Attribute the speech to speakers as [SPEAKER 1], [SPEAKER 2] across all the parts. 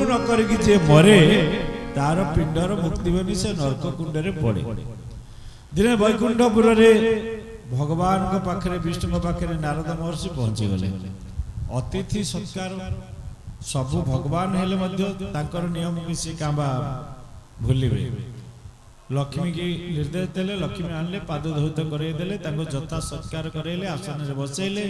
[SPEAKER 1] न करिक जे मरे तार पिंडर मुक्ति बनी से नरक कुंडरे पड़े। दिने वैकुंठपुर रे भगवान को पाखरे विष्णु पाखरे नारद महर्षि पहुंची गले। अतिथि सत्कार सब भगवान हेले मध्य तांकर नियम किसी कांबा भूलिबे। लक्ष्मी की निर्देश देले, लक्ष्मी आनले पाद धौत करे देले, तांको जता सत्कार करेले, आसन रे बसैले।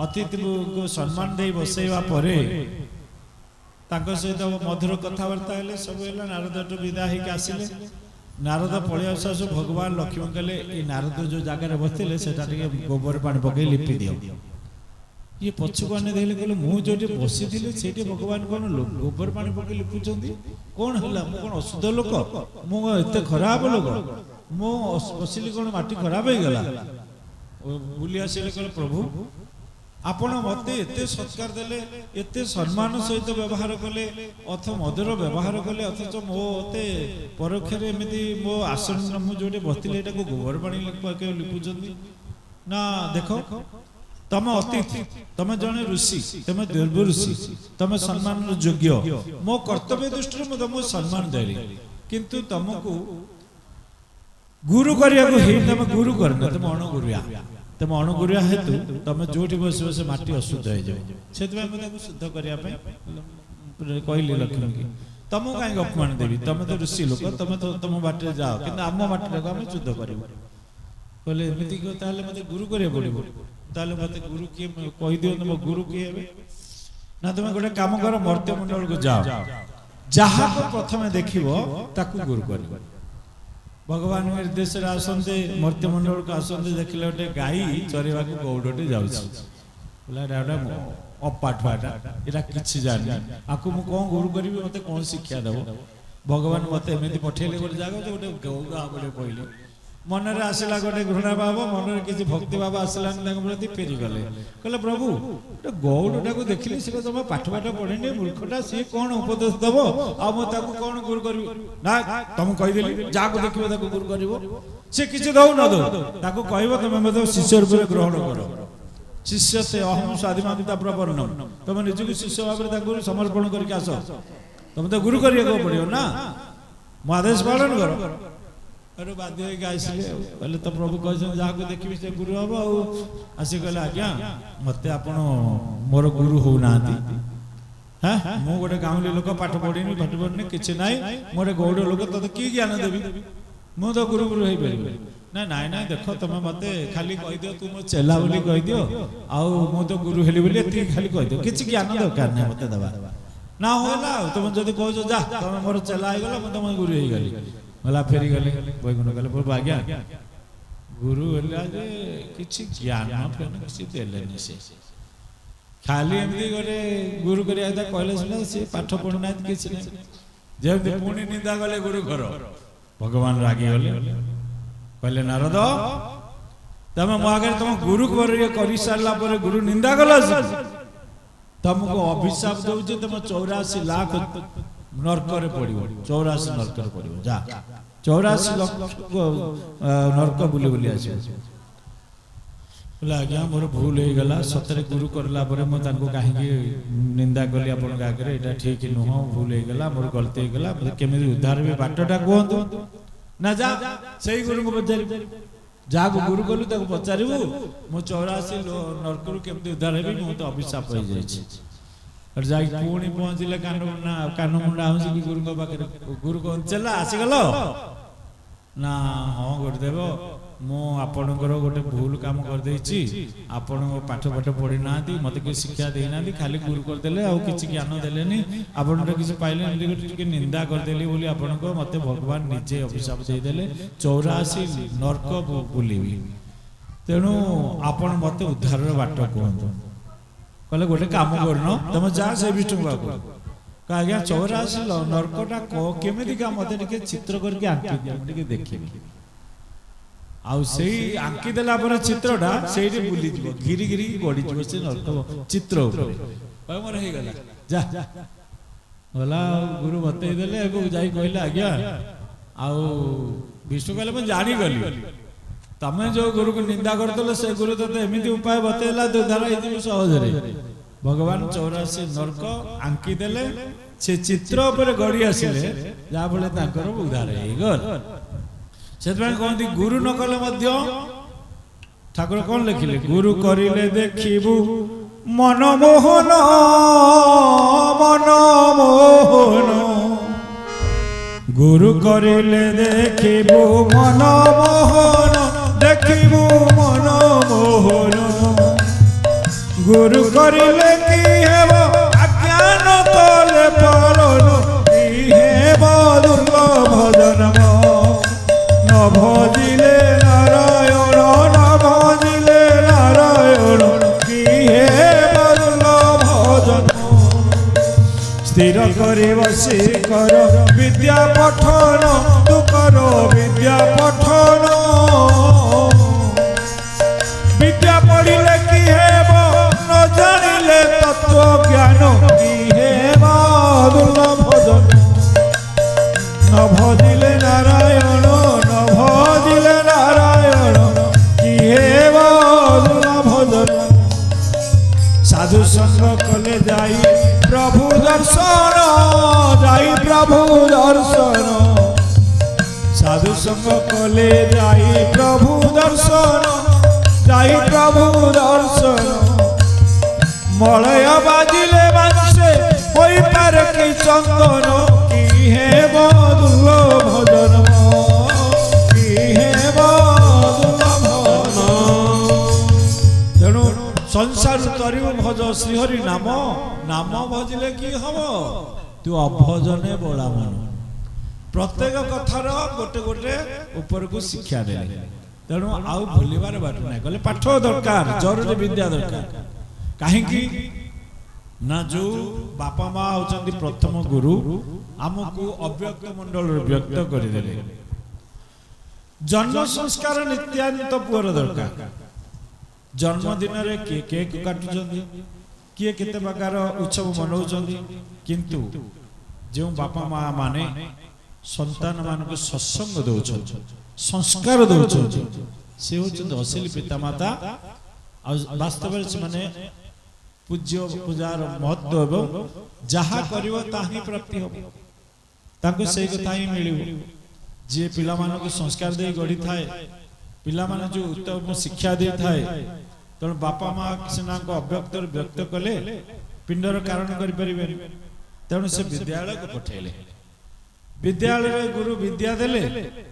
[SPEAKER 1] अतिथि को सम्मान दे बसैवा परे तांको सहित मधुर कथावार्ता हेले, सब हेला। नारद विदा होइक आसिले। नारद पळि आसु भगवान लक्ष्मी कहले ए नारद जो जगह बसले सेटा टिके गोबर पानी पकई लिपि दियो। ये पछुक आने देखले कहले मु जोटी बसी थिले सेठी भगवान कोन गोबर पानी पकई लिपुचंदी कोन हला मु कोन अशुद्ध लोक मु एते खराब लोक मु बसिली कोन माटी खराब हो गला। बुली आसिले कहले प्रभु आपण मते एते सत्कार देले, एते सम्मान सहित व्यवहार कले, अथ मधुर व्यवहार कले, अथच मोते परोक्षरे एमिति मो आसन मु जोटे बसले एटा को गोबर पानी लिपुचंदी ना। देखो तम अतिथि, तम जने ऋषि, तम देव ऋषि, तम सम्मान योग्य, मो कर्तव्य दृष्टि मु तुमको सम्मान देली, किंतु तुमको गुरु करिया को हे तम गुरु करना, तुम अणुगुरुया, तुम अणुगुरुया हेतु तुम जोठी बस बस माटी अशुद्ध हो जाए से शुद्ध करने कहली लक्ष्मी की तुमको कहीं अपमान देवी, तुम तो ऋषि लोक, तुम तो तुम बाटे जाओ कि आम माटी को आम शुद्ध कर कहले एमती मत गुरु करा पड़ो। ताले मत गुरु किए कही दियो तुम गुरु किए ना। तुम गोटे काम कर मर्त्य मंडल को जाओ, जहाँ को प्रथम देखिबो ताकू गुरु कर। भगवान निर्देश आसते मर्त्य मंडल को आसते देखले गोटे गाई चरेवा को गौड़टे जाउछि अपाठुआटा एटा किछि जानि आकु मु कोन गुरु करिबि मते कोन शिक्षा देबो। भगवान मते एमिति पठेले गोटे जागा गोटे गौड़ा गोटे कहले मन रे आसला गोटे घृणा भाव, मन रे किछि भक्ति भाव आसला प्रति फेरी गले। कहले प्रभु गोटे गौड़टा को देखिले से तुम पाठ पाठ पढ़ेनी मूर्खटा सी कौन उपदेश दब आ कौन गुरु कर ना। तुम कहीदेली जहाँ देखिए गुरु कर सी किसी दौ न दौ ताको कहब तुम शिष्य रूप में ग्रहण कर। शिष्य से अहम स्वाधीनता प्रवर्णम, तुम निजक शिष्य भाव समर्पण करके आस। तुम तो गुरु करिया पड़ो ना, मो आदेश पालन कर। अरे बाध्य कहले तो प्रभु कह जहाँ को देखिए से गुरु हम आसी कहले आज्ञा मत आप मोर गुरु हो ना। हाँ मु गोटे गाँवली लोक पाठ पढ़ी पाठ पढ़नी किसी ना मोटे गौड़ लोक तो कि ज्ञान देवी मु तो गुरु गुरु हो पारि ना। नाई ना देख तुम मत खाली कहीदियो तुम चेला बोली कहीदियो आउ तो गुरु हेली बोली खाली कहीदियो किसी ज्ञान दरकार नहीं मत देवा ना होला। तुम जब कह जा तुम मोर चेला होगला मुझे तुम गुरु हो गली मला फेरी गले वैकुंठ गले प्रभु आज्ञा गुरु जे किसी ज्ञान किसी देलेनि से खाली एमती गोटे गुरु करिया कहले सुना सी पाठ पढ़ना किसी ना जब पुणी निंदा गले गुरु घर भगवान रागी गले कहले नारद तुम मो आगे तुम गुरु कर सारा गुरु निंदा गल तुमको अभिशाप दौचे तुम 84 लाख नरक पड़ो 84 नरक पड़ो जा 84 लाख नरक बुले बुले आस आज्ञा मोर भूल हो गला सतरे गुरु करला कहीं निंदा कली आप आगे यहाँ ठीक नुह भूल हो गला मोर गलती हो गला केमी उद्धार भी बाटटा कहतु ना जा से गुरु को पचार जहाँ को गुरु कलु पचारू मु 84 नरक केमी उद्धार हेबी मु तो अभिशाप हो जाए पुणी पहुंचले कान मुंडा हूँ गुरु पाखे गुरु कौन चला आसीगल ना हाँ गुरुदेव मु आपणकर गोटे भूल काम करदे आपण पाठ पाठ पढ़ी ना मत कि शिक्षा देना खाली गुरु करदे आ कि ज्ञान देले आपन किसी पाइले निंदा करदेली बोली आपण को मत भगवान निजे अभिशाप देदेले 84 नरक बुलेबी तेणु आपण मत उद्धार बाट कहतु कहले गोटे काम करन तुम जा से विष्णु बाबू आज्ञा 84 नरकटा केमी का मत चित्र करके आंकी देखी आउ से आंकी देला पर चित्रटा से बुली जीव घिरी घिरी गड़ी जीव से नरक चित्र मोर हो गला जा गला गुरु बतई देले जाई कहले आज्ञा आउ विष्णु कहले मैं जानी गली तमें जो गुरु को निंदा करदल से गुरु तो एमती उपाय बतैला तो धारा सहज भगवान 84 नरक आंकी देले से चित्र उपरे गड़ी आसिले जहाँ फल तांकर उद्धार होगल से कहते गुरु न कले ठाकुर कौन लिखिले गुरु करिले देखिबु मनमोहन मनमोहन गुरु करिले देखिबु मनमोहन देखिबु मनमोहन गुरु करिले की हेब अज्ञान तले पालन की हेब दुर्लभ जन्म न भजिले नारायण न भजिले नारायण की हेब दुर्लभ जन्म स्थिर करी बसी कर विद्या पठन तू कर विद्या पठन विद्या पढ़िले की हेब न जानिले तत्व ज्ञान की हेब दुर्लभ जन्म न भजिले नारायण न भजिले नारायण की हेब दुर्लभ जन्म साधु संग कले जाई प्रभु दर्शन जाई प्रभु दर्शन साधु संग कले जाई प्रभु दर्शन जाई प्रभु दर्शन मलय बाजिले बांसे होई पारे की चंदन की हेब दुर्लभ जन्म की हेब दुर्लभ तेणु संसार तरिव भज श्रीहरि नाम नाम भजिले की हम तू अभजने बोला मन प्रत्येक कथार गोटे गोटे ऊपर को शिक्षा दे तेणु आउ भूलिबार बाट ना कहले पाठ दरकार जरूरी विद्या दरकार कहीं ना जो बापा माँ होचंदी प्रथम गुरु आमको अव्यक्त मंडल व्यक्त करदेले जन्म संस्कार नित्यानंत पुअर दरकार जन्मदिन रे किए केक काटुचंदी किए केते प्रकार उत्सव मनाउचंदी किंतु जो बापा माँ माने संतान मान को सत्संग दउछन संस्कार दउछन से होचंदी असली पितामाता वास्तव में पूज्य पूजार महत्व एवं जहाँ करिवो ताही प्राप्ति हो ताको से कथा ही मिलिव जे पिला मान को संस्कार दे गढ़ी थाए पिला मान जो उत्तम शिक्षा दे थाए तेणु बापा माँ सीना को अव्यक्त व्यक्त कले पिंडर कारण करि परिबे तेणु से विद्यालय को पठेले विद्यालय गुरु विद्या देले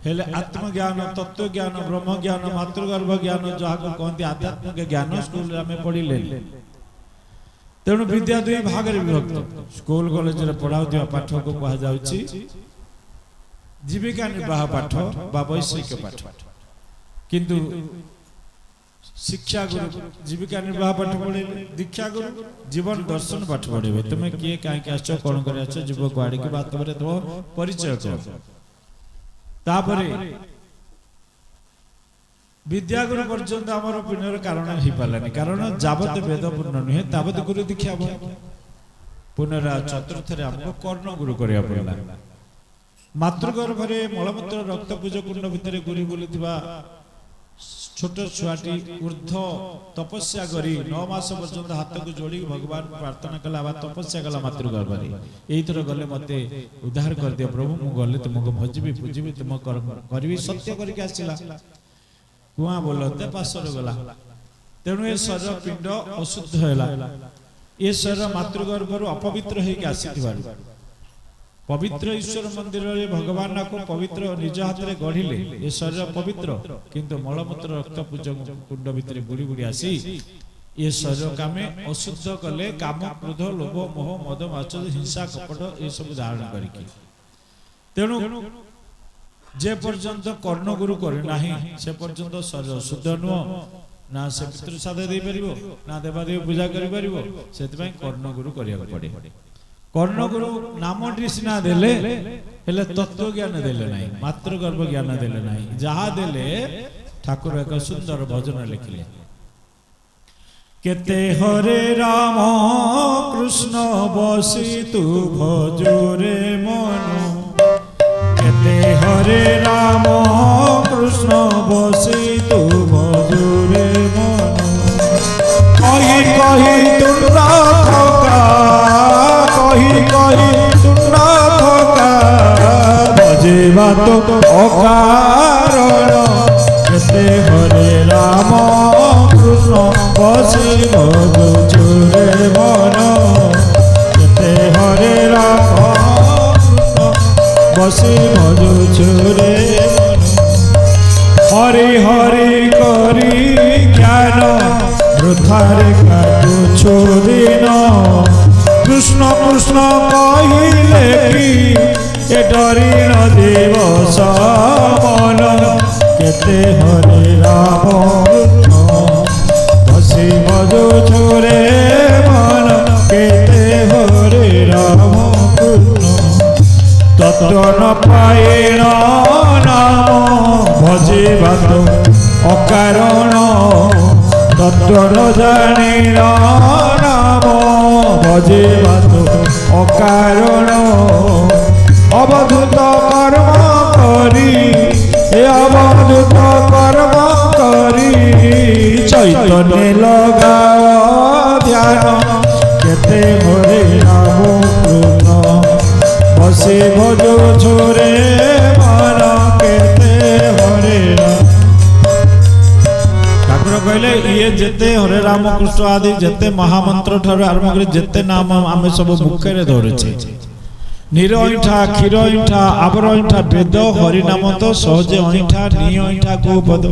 [SPEAKER 1] हेले आत्मज्ञान तत्व ज्ञान ब्रह्म ज्ञान मातृगर्भ ज्ञान जहाँ को कहते आध्यात्मिक ज्ञान स्कूल में पढ़िले तेणु विद्या दुई भाग विभक्त स्कूल कॉलेज रे पढ़ाउथिबा पाठ को कहा जाउची जीविका निर्वाह पाठ बा वैषयिक पाठ किंतु शिक्षा गुरु जीविका निर्वाह पाठ पढ़े दीक्षा गुरु जीवन दर्शन पाठ पढ़े तुम्हें किए कहीं आस कौन कर जीव गाड़ी के बात तो परिचय कर विद्यागुरु पर्यंत आमर पुण्यर कारण हो पारानी कारण जावत वेद पूर्ण नुहे तावत गुरु दीक्षा पुनरा चतुर्थ आमको कर्ण गुरु करिया पड़ला मातृगर्भ मलमूत्र रक्त पूज कुंड भितर गुरी बुलुवा छोट छुआटी ऊर्ध तपस्या करी 9 मास पर्यंत हाथ को जोड़ी भगवान प्रार्थना कला तपस्या कला मातृगर्भ यही गले मते उद्धार कर दियो प्रभु मु गले तुमको भजबी पूजबी तुम करी सत्य करके आसला कुआ बोलते पासर गला तेणु ए शरीर पिंड अशुद्ध है ये शरीर मातृगर्भ अपवित्र होकर आसी पवित्र ईश्वर मंदिर रे भगवान को पवित्र निज हाथ में गढ़िले ये शरीर पवित्र किंतु मलमूत्र रक्त पूज कुंड भितर बुड़ी बुड़ी आसी ये शरीर कामे अशुद्ध कले काम क्रोध लोभ मोह मद माचर हिंसा कपट ये सब धारण करके तेणु जे पर्यंत कर्ण गुरु करे नाही से पर्यंत शरीर शुद्ध नुह ना से पितृ साध दे परिबो ना देवादेव पूजा करि परिबो सेतपय कर्ण गुरु करिया पड़े कर्ण गुरु नाम सिना देले हेले तत्व ज्ञान देले नाही मात्र गर्भ ज्ञान देले नाही जहा देले ठाकुर एक सुंदर भजन लिखले केते हरे राम कृष्ण बसी तू भजोरे मन केते हरे राम कृष्ण बसी तू भजोरे मन कही कही तुम कही कही বাত অকারণ কেতে হরে রাম কৃষ্ণ বসি মধুচুরে মন কেতে হরে রাম কৃষ্ণ বসি মধুচুরে মন হরি হরি করি জ্ঞান বৃথারে কাটুছো দিন কৃষ্ণ কৃষ্ণ কহিলে কি এ ডরিণ দিবস মন কেতে হরে রাম বসি মধুচুরে মন কেতে হরে রাম তত্ত্ব ন পায়েণ নাম ভজিবাত অকারণ তত্ত্ব ন জানিণ নাম ভজিবাত অকারণ অবধূত কর্ম করি এ অবধূত কর্ম করি চৈতন্য লগাও ধ্যান কেতে হরে রাম কৃষ্ণ বসে ভজো ছোরে মন কেতে হরে রাম। ঠাকুর কহিলে ইয়ে যেতে হরে রাম কৃষ্ণ আদি যেতে মহামন্ত্র ঠাରୁ আরম্ভ করে যেতে নাম ଆମେ ସବୁ ମୁଖରେ ଧରୁଛେ ନିର ଅଇଁଠା କ୍ଷୀର ଅଇଁଠା ଆବର ଅଇଁଠା ବେଦ ହରିନାମ ତ ସହଜେ ଅଇଁଠା ନି ଅଇଁଠା କୋ ପଦ